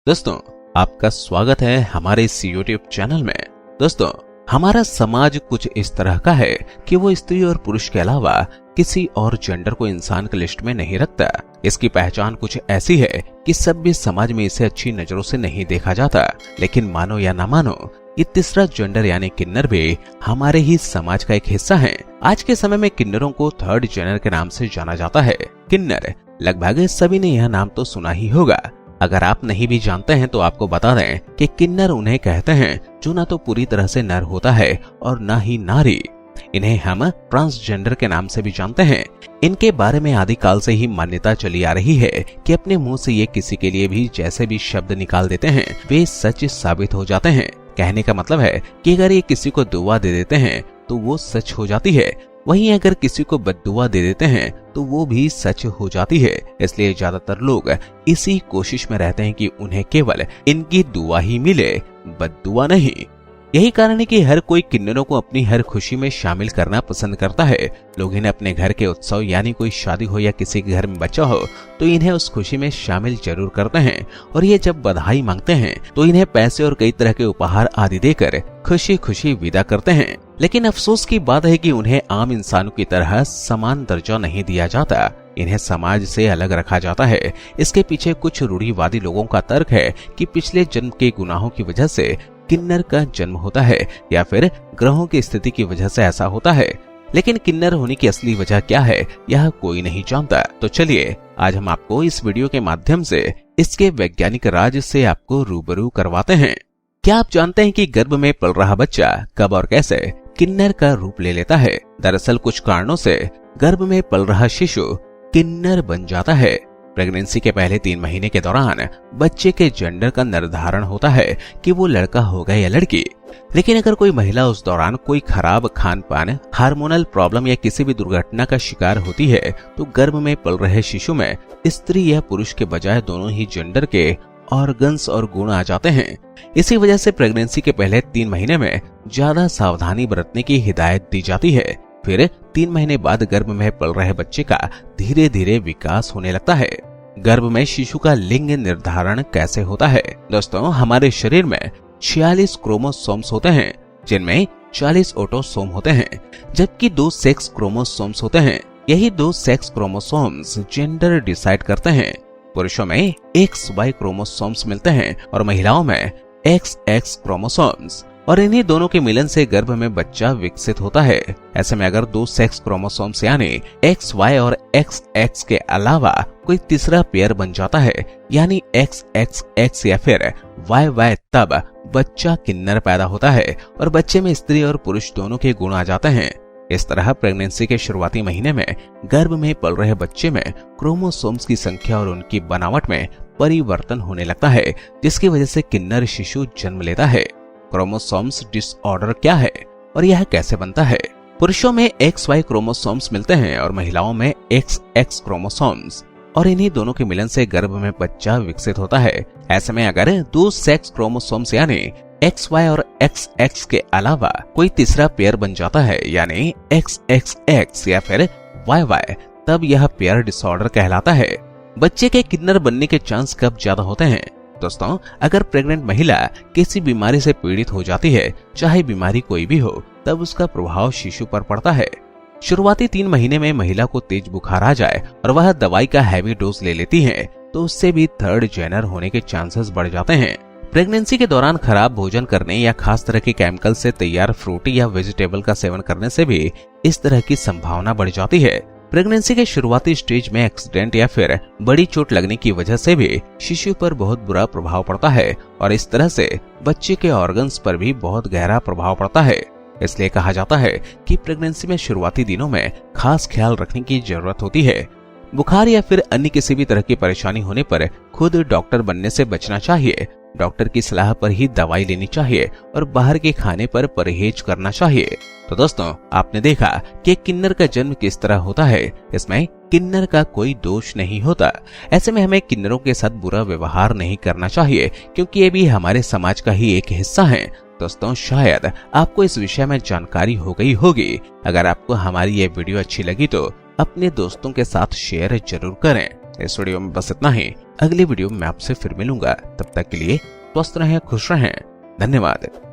दोस्तों, आपका स्वागत है हमारे इस YouTube चैनल में। दोस्तों, हमारा समाज कुछ इस तरह का है कि वो स्त्री और पुरुष के अलावा किसी और जेंडर को इंसान की लिस्ट में नहीं रखता। इसकी पहचान कुछ ऐसी है कि सभ्य समाज में इसे अच्छी नजरों से नहीं देखा जाता। लेकिन मानो या ना मानो, ये तीसरा जेंडर यानी किन्नर भी हमारे ही समाज का एक हिस्सा है। आज के समय में किन्नरों को थर्ड जेंडर के नाम से जाना जाता है। किन्नर, लगभग सभी ने यह नाम तो सुना ही होगा। अगर आप नहीं भी जानते हैं तो आपको बता दें कि किन्नर उन्हें कहते हैं जो ना तो पूरी तरह से नर होता है और ना ही नारी। इन्हें हम ट्रांसजेंडर के नाम से भी जानते हैं। इनके बारे में आदिकाल से ही मान्यता चली आ रही है कि अपने मुंह से ये किसी के लिए भी जैसे भी शब्द निकाल देते हैं वे सच साबित हो जाते हैं। कहने का मतलब है कि अगर ये किसी को दुआ दे देते हैं तो वो सच हो जाती है, वहीं अगर किसी को बद्दुआ दे देते हैं तो वो भी सच हो जाती है। इसलिए ज्यादातर लोग इसी कोशिश में रहते हैं कि उन्हें केवल इनकी दुआ ही मिले, बद्दुआ नहीं। यही कारण है कि हर कोई किन्नरों को अपनी हर खुशी में शामिल करना पसंद करता है। लोग इन्हें अपने घर के उत्सव यानी कोई शादी हो या किसी के घर में बच्चा हो तो इन्हें उस खुशी में शामिल जरूर करते हैं। और ये जब बधाई मांगते हैं तो इन्हें पैसे और कई तरह के उपहार आदि देकर खुशी खुशी विदा करते हैं। लेकिन अफसोस की बात है कि उन्हें आम इंसानों की तरह समान दर्जा नहीं दिया जाता। इन्हें समाज से अलग रखा जाता है। इसके पीछे कुछ रूढ़िवादी लोगों का तर्क है कि पिछले जन्म के गुनाहों की वजह से किन्नर का जन्म होता है या फिर ग्रहों की स्थिति की वजह से ऐसा होता है। लेकिन किन्नर होने की असली वजह क्या है यह कोई नहीं जानता। तो चलिए आज हम आपको इस वीडियो के माध्यम से इसके वैज्ञानिक राज से आपको रूबरू करवाते हैं। क्या आप जानते हैं कि गर्भ में पल रहा बच्चा कब और कैसे किन्नर का रूप ले लेता है? दरअसल कुछ कारणों से गर्भ में पल रहा शिशु किन्नर बन जाता है। प्रेगनेंसी के पहले 3 महीने के दौरान बच्चे के जेंडर का निर्धारण होता है कि वो लड़का होगा या लड़की। लेकिन अगर कोई महिला उस दौरान कोई खराब खान पान, हार्मोनल प्रॉब्लम या किसी भी दुर्घटना का शिकार होती है तो गर्भ में पल रहे शिशु में स्त्री या पुरुष के बजाय दोनों ही जेंडर के ऑर्गन्स और गुण आ जाते हैं। इसी वजह से प्रेगनेंसी के पहले 3 महीने में ज्यादा सावधानी बरतने की हिदायत दी जाती है। फिर 3 महीने बाद गर्भ में पल रहे बच्चे का धीरे धीरे विकास होने लगता है। गर्भ में शिशु का लिंग निर्धारण कैसे होता है? दोस्तों, हमारे शरीर में 46 क्रोमोसोम्स होते हैं जिनमें 40 ऑटोसोम होते हैं जबकि 2 सेक्स क्रोमोसोम्स होते हैं। यही 2 सेक्स क्रोमोसोम्स जेंडर डिसाइड करते हैं। पुरुषों में XY क्रोमोसोम्स मिलते हैं और महिलाओं में XX क्रोमोसोम्स, और इन्हीं दोनों के मिलन से गर्भ में बच्चा विकसित होता है। ऐसे में अगर 2 सेक्स क्रोमोसोम्स यानी XY और XX के अलावा कोई तीसरा पेयर बन जाता है यानी XXX या फिर YY, तब बच्चा किन्नर पैदा होता है और बच्चे में स्त्री और पुरुष दोनों के गुण आ जाते हैं। इस तरह प्रेगनेंसी के शुरुआती महीने में गर्भ में पल रहे बच्चे में क्रोमोसोम्स की संख्या और उनकी बनावट में परिवर्तन होने लगता है जिसकी वजह से किन्नर शिशु जन्म लेता है। क्रोमोसोम्स डिसऑर्डर क्या है और यह कैसे बनता है? पुरुषों में XY क्रोमोसोम्स मिलते हैं और महिलाओं में XX क्रोमोसोम्स, और इन्हीं दोनों के मिलन से गर्भ में बच्चा विकसित होता है। ऐसे में अगर 2 सेक्स क्रोमोसोम्स यानी XY और XX के अलावा कोई तीसरा पेयर बन जाता है यानी XXX या फिर YY, तब यह पेयर डिसऑर्डर कहलाता है। बच्चे के किन्नर बनने के चांस कब ज्यादा होते हैं? दोस्तों, अगर प्रेग्नेंट महिला किसी बीमारी से पीड़ित हो जाती है, चाहे बीमारी कोई भी हो, तब उसका प्रभाव शिशु पर पड़ता है। शुरुआती 3 महीने में महिला को तेज बुखार आ जाए और वह दवाई का हैवी डोज ले लेती है तो उससे भी थर्ड जेंडर होने के चांसेस बढ़ जाते हैं। प्रेगनेंसी के दौरान खराब भोजन करने या खास तरह के केमिकल से तैयार फ्रूट या वेजिटेबल का सेवन करने से भी इस तरह की संभावना बढ़ जाती है। प्रेगनेंसी के शुरुआती स्टेज में एक्सीडेंट या फिर बड़ी चोट लगने की वजह से भी शिशु पर बहुत बुरा प्रभाव पड़ता है और इस तरह से बच्चे के ऑर्गन्स पर भी बहुत गहरा प्रभाव पड़ता है। इसलिए कहा जाता है कि प्रेगनेंसी में शुरुआती दिनों में खास ख्याल रखने की जरूरत होती है। बुखार या फिर अन्य किसी भी तरह की परेशानी होने पर खुद डॉक्टर बनने से बचना चाहिए। डॉक्टर की सलाह पर ही दवाई लेनी चाहिए और बाहर के खाने पर परहेज करना चाहिए। तो दोस्तों, आपने देखा कि किन्नर का जन्म किस तरह होता है। इसमें किन्नर का कोई दोष नहीं होता। ऐसे में हमें किन्नरों के साथ बुरा व्यवहार नहीं करना चाहिए क्योंकि ये भी हमारे समाज का ही एक हिस्सा है। दोस्तों, शायद आपको इस विषय में जानकारी हो गई होगी। अगर आपको हमारी ये वीडियो अच्छी लगी तो अपने दोस्तों के साथ शेयर जरूर करें। इस वीडियो में बस इतना ही। अगली वीडियो में आपसे फिर मिलूंगा। तब तक के लिए स्वस्थ रहें, खुश रहें। धन्यवाद।